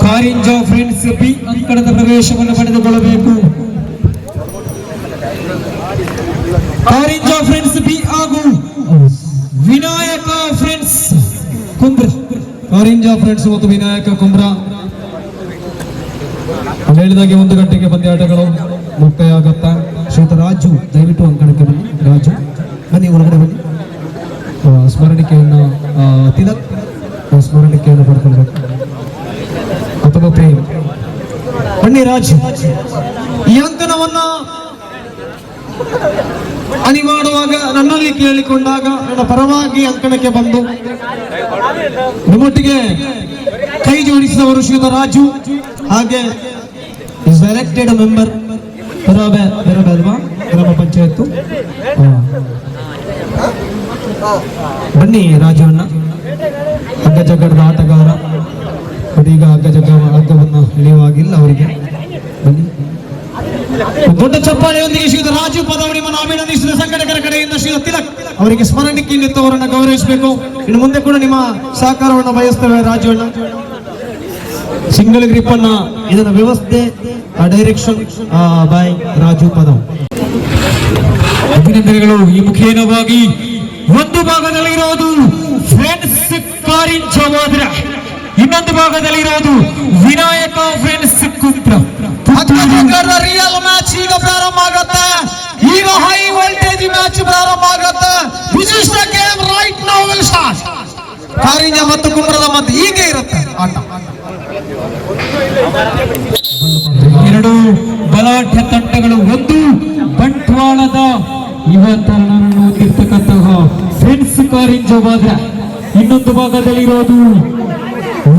Karinja friends B ಅಂಕಣದ ಪ್ರವೇಶವನ್ನು ಪಡೆದುಕೊಳ್ಳಬೇಕು. Karinja friends B ಹಾಗೂ ವಿನಾಯಕ ಫ್ರೆಂಡ್ಸ್ ಕುಂಬ್ರ. ಕಾರಿಂಜ ಫ್ರೆಂಡ್ಸ್ ಮತ್ತು ವಿನಾಯಕ ಕುಂಬ್ರ ಹೇಳಿದಾಗೆ 1 ಗಂಟೆಗೆ ಪಂದ್ಯಾಟಗಳು ಮುಕ್ತಾಯ ಆಗುತ್ತಾ. ಶ್ರೀಯುತ ರಾಜು ದಯವಿಟ್ಟು ಅಂಕಣಕ್ಕೆ ಬನ್ನಿ. ರಾಜು ಬನ್ನಿ, ಹೊರಗಡೆ ಬನ್ನಿ. ಸ್ಮರಣಿಕೆಯನ್ನು ತಿಲಕ್ ಸ್ಮರಣಿಕೆಯನ್ನು ಪಡ್ಕೊಳ್ಬೇಕು. ಅಥವಾ ಪ್ರೇಮ್ ಬನ್ನಿ. ರಾಜು ಈ ಅಂಕಣವನ್ನ ಅಣಿ ಮಾಡುವಾಗ ನನ್ನಲ್ಲಿ ಕೇಳಿಕೊಂಡಾಗ ನನ್ನ ಪರವಾಗಿ ಅಂಕಣಕ್ಕೆ ಬಂದು ನಿಮ್ಮೊಟ್ಟಿಗೆ ಕೈ ಜೋಡಿಸಿದವರು ಶ್ರೀಯುತ ರಾಜು. ಹಾಗೆ ಇಸ್ ಎಲೆಕ್ಟೆಡ್ ಮೆಂಬರ್ ಬೇರೆ ಅಲ್ವಾ ಗ್ರಾಮ ಪಂಚಾಯತ್. ಬನ್ನಿ ರಾಜು ಅಣ್ಣ, ಹಗ್ಗ ಜಗ್ಗಡದ ಆಟಗಾರ. ಈಗ ಹಗ್ಗವನ್ನು ಇಳಿಯುವಾಗಿಲ್ಲ ಅವರಿಗೆ. ಬನ್ನಿ, ದೊಡ್ಡ ಚಪ್ಪಾಳೆಯೊಂದಿಗೆ ಶ್ರೀಯುತ ರಾಜು ಪದವಿ ನಿಮ್ಮನ್ನು ಅಭಿನಂದಿಸಿದ ಸಂಘಟಕರ ಕಡೆಯಿಂದ ಶ್ರೀಯುತ ತಿಲಕ್ ಅವರಿಗೆ ಸ್ಮರಣಿಕೆ ನಿತ್ತವರನ್ನು ಗೌರವಿಸಬೇಕು. ಇನ್ನು ಮುಂದೆ ಕೂಡ ನಿಮ್ಮ ಸಹಕಾರವನ್ನು ಬಯಸ್ತೇವೆ ರಾಜು ಅಣ್ಣ. ಸಿಂಗಲ್ ಗ್ರಿಪ್ ಅನ್ನ ಇದರ ವ್ಯವಸ್ಥೆ ಡೈರೆಕ್ಷನ್ ಬೈ ರಾಜು ಪದವ್. ಅಭಿನಂದನೆಗಳು. ಈ ಮುಖೇನವಾಗಿ ಒಂದು ಭಾಗದಲ್ಲಿ ಇರೋದು ಫ್ರೆಂಡ್ಸ್ ಕಾರಿಂಜ ವಾದ್ರ, ಇನ್ನೊಂದು ಭಾಗದಲ್ಲಿ ಇರೋದು ವಿನಾಯಕ ಫ್ರೆಂಡ್ಸ್ ಕುಂಬ್ರ. ರಿಯಲ್ ಮ್ಯಾಚ್ ಈಗ ಪ್ರಾರಂಭ ಆಗುತ್ತೆ. ಈಗ ಹೈ ವೋಲ್ಟೇಜ್ ಮ್ಯಾಚ್ ಪ್ರಾರಂಭ ಆಗುತ್ತೆ. ವಿಶಿಷ್ಟ game right now will start. Karinja ಮತ್ತು ಕುಂಬ್ರದ ಮಧ್ಯೆ ಹೀಗೆ ಇರುತ್ತೆ ಆಟ. 2 ಬಲಾಢ್ಯ ತಂಡಗಳು, ಒಂದು ಬಂಟ್ವಾಳದ ಯುವ ತರುಣರನ್ನು ಹೊಂದಿರತಕ್ಕಂತಹ ಫ್ರೆಂಡ್ಸ್ ಕಾರಿಂಜ ವಾದ್ರ, ಇನ್ನೊಂದು ಭಾಗದಲ್ಲಿರೋದು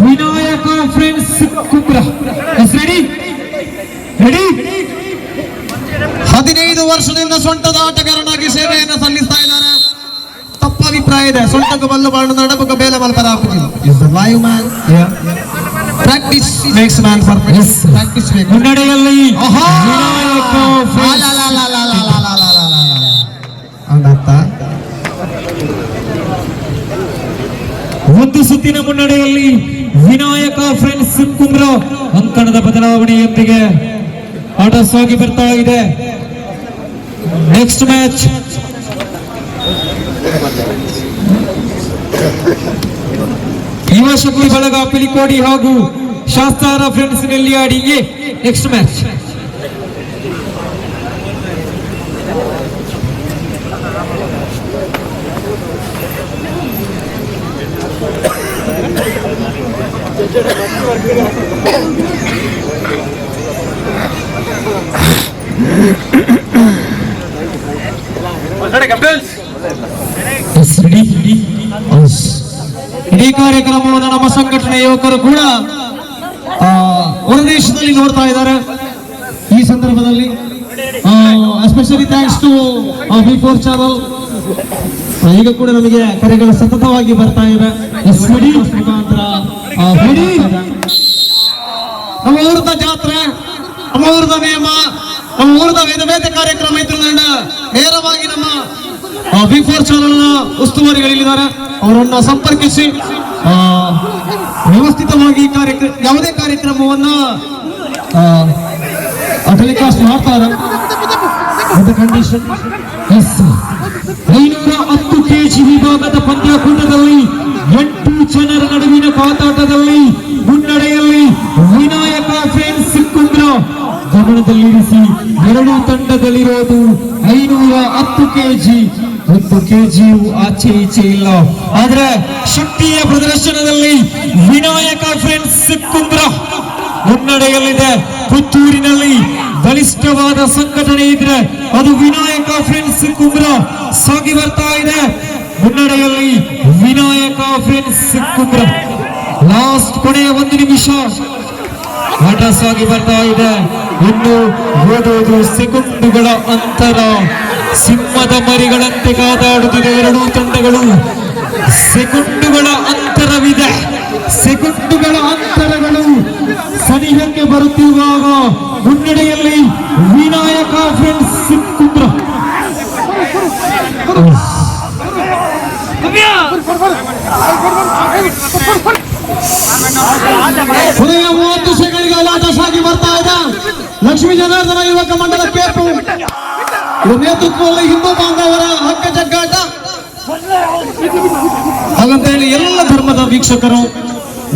ವಿನಾಯಕ ಫ್ರೆಂಡ್ಸ್ ಕುಂಬ್ರ. ರೆಡಿ? 15 ವರ್ಷದಿಂದ ಸೊಂಟದ ಆಟಗಾರನಾಗಿ ಸೇವೆಯನ್ನು ಸಲ್ಲಿಸ್ತಾ ಇದ್ದಾರೆ. ತಪ್ಪ ಅಭಿಪ್ರಾಯ ಇದೆ. ಸೊಂಟಕ್ಕೆ ಬಲ್ಲು ಬಾಳು ನಡಬಕ ಬೇಲೆ ಮಲ್ಪರ ಹಾಕುತ್ತಿಲ್ಲ. Is the live man. Practice makes man perfect. Practice ಬೇಕು. ಮುನ್ನಡೆಯಲ್ಲಿ ವಿನಾಯಕ ಅಂದತ್ತ ಒಂದು ಸುತ್ತಿನ ಮುನ್ನಡೆಯಲ್ಲಿ ವಿನಾಯಕ ಫ್ರೆಂಡ್ಸ್ ಕುಂಬ್ರ ಅಂಕಣದ ಬದಲಾವಣೆಯೊಂದಿಗೆ ಆಟ ಸಾಗಿ ಬರ್ತಾ ಇದೆ. ನೆಕ್ಸ್ಟ್ ಮ್ಯಾಚ್ ಯುವ ಶಕ್ತಿ ಬಳಗ ಪಿಲಿಕೋಡಿ ಹಾಗೂ ಶಾಸ್ತಾರ ಫ್ರೆಂಡ್ಸ್ ನೆಲ್ಲಿಯಾಡಿ. ನೆಕ್ಸ್ಟ್ ಮ್ಯಾಚ್ ಇಡೀ ಕಾರ್ಯಕ್ರಮವನ್ನು ನಮ್ಮ ಸಂಘಟನೆ ಯುವಕರು ಕೂಡ ಹೊರದೇಶದಲ್ಲಿ ನೋಡ್ತಾ ಇದ್ದಾರೆ. ಈ ಸಂದರ್ಭದಲ್ಲಿ especially thanks to V4 channel. ಈಗ ಕೂಡ ನಮಗೆ ಕರೆಗಳು ಸತತವಾಗಿ ಬರ್ತಾ ಇವೆ. ನಮ್ಮ ಊರದ ಜಾತ್ರೆ, ನಮ್ಮ ಊರದ ನೇಮ, ನಮ್ಮ ಊರದ ವೇದ ಕಾರ್ಯಕ್ರಮ ಇದ್ರಿಂದ ನೇರವಾಗಿ ನಮ್ಮ V4 ಚಾನಲ್ ಉಸ್ತುವಾರಿಗಳಿದ್ದಾರೆ. ಅವರನ್ನ ಸಂಪರ್ಕಿಸಿ ವ್ಯವಸ್ಥಿತವಾಗಿ ಯಾವುದೇ ಕಾರ್ಯಕ್ರಮವನ್ನ ಟೆಲಿಕಾಸ್ಟ್ ಮಾಡ್ತಾರೆ. ಕಂಡೀಷನ್ 510 kg ವಿಭಾಗದ ಪಂದ್ಯಕೂಟದಲ್ಲಿ 8 ಜನರ ನಡುವಿನ ಕಾದಾಟದಲ್ಲಿ ಮುನ್ನಡೆಯಲ್ಲಿ ವಿನಾಯಕ ಫ್ರೆಂಡ್ಸ್ ಕುಂಬ್ರ ಗಮನದಲ್ಲಿರಿಸಿ. 2 ತಂಡದಲ್ಲಿರೋದು 510 kg. 1 kg ಆಚೆ ಈಚೆ ಇಲ್ಲ. ಆದ್ರೆ ಶಕ್ತಿಯ ಪ್ರದರ್ಶನದಲ್ಲಿ ವಿನಾಯಕ ಫ್ರೆಂಡ್ಸ್ ಕುಂಬ್ರ ಮುನ್ನಡೆಯಲ್ಲಿದೆ. ಪುತ್ತೂರಿನಲ್ಲಿ ಬಲಿಷ್ಠವಾದ ಸಂಘಟನೆ ಇದ್ರೆ ಅದು ವಿನಾಯಕ ಫ್ರೆಂಡ್ಸ್ ಕುಂಬ್ರ ಸಾಗಿ ಬರ್ತಾ ಇದೆ. ಮುನ್ನಡೆಯಲ್ಲಿ ವಿನಾಯಕ ಫ್ರೆಂಡ್ಸ್ ಕುಂಬ್ರ. ಲಾಸ್ಟ್ ಕೊನೆಯ 1 ನಿಮಿಷ ಆಟ ಸಾಗಿ ಬರ್ತಾ ಇದೆ. ಇನ್ನು ಓದೋದು ಸೆಕೆಂಡುಗಳ ಅಂತರ. ಸಿಂಹದ ಮರಿಗಳಂತೆ ಕಾದಾಡುತ್ತಿದೆ 2 ತಂಡಗಳು. ಸೆಕೆಂಡುಗಳ ಅಂತರವಿದೆ. ಸೆಕೆಂಡುಗಳ ಅಂತರಗಳು ಸನಿಹಕ್ಕೆ ಬರುತ್ತಿರುವಾಗ ಮುನ್ನಡೆಯಲ್ಲಿ ವಿನಾಯಕ ಫ್ರೆಂಡ್ಸ್ ಕುಂಬ್ರ. ಕೊನೆಯ ವೇಗವಾಗಿ ಬರ್ತಾ ಇದೆ. ಲಕ್ಷ್ಮೀ ಜನಾರ್ದನ ಯುವಕ ಮಂಡಲ ಪೇಪು ಇದರ ನೇತೃತ್ವದಲ್ಲಿ ಹಿಂದೂ ಬಾಂಧವರ ಹಗ್ಗ ಜಗ್ಗಾಟ. ಹಾಗಂತ ಹೇಳಿ ಎಲ್ಲ ಧರ್ಮದ ವೀಕ್ಷಕರು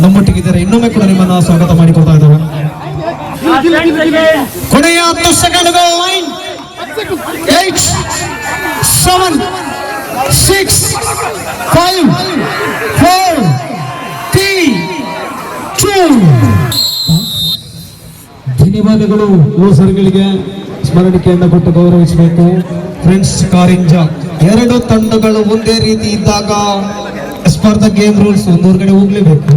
ನಮ್ಮೊಟ್ಟಿಗಿದ್ದಾರೆ. ಇನ್ನೊಮ್ಮೆ ಕೂಡ ನಿಮ್ಮನ್ನ ಸ್ವಾಗತ ಮಾಡಿಕೊಳ್ತಾ ಇದ್ದಾರೆ. ಕೊನೆಯ 10 ಸೆಕೆಂಡ್ಗಳು. 8 7 6 5 4 3 2. ಧನ್ಯವಾದಗಳು. ಲೂಸರ್ಗಳಿಗೆ ಸ್ಮರಣಿಕೆಯನ್ನು ಕೊಟ್ಟು ಗೌರವಿಸಬೇಕು. ಫ್ರೆಂಡ್ಸ್ ಕಾರಿಂಜ 2 ತಂಡಗಳು ಒಂದೇ ರೀತಿ ಇದ್ದಾಗ ಸ್ಪರ್ಧಾ ಗೇಮ್ ರೂಲ್ಸ್ ಒಂದೂವರೆ ಕಡೆ ಹೋಗ್ಲೇಬೇಕು.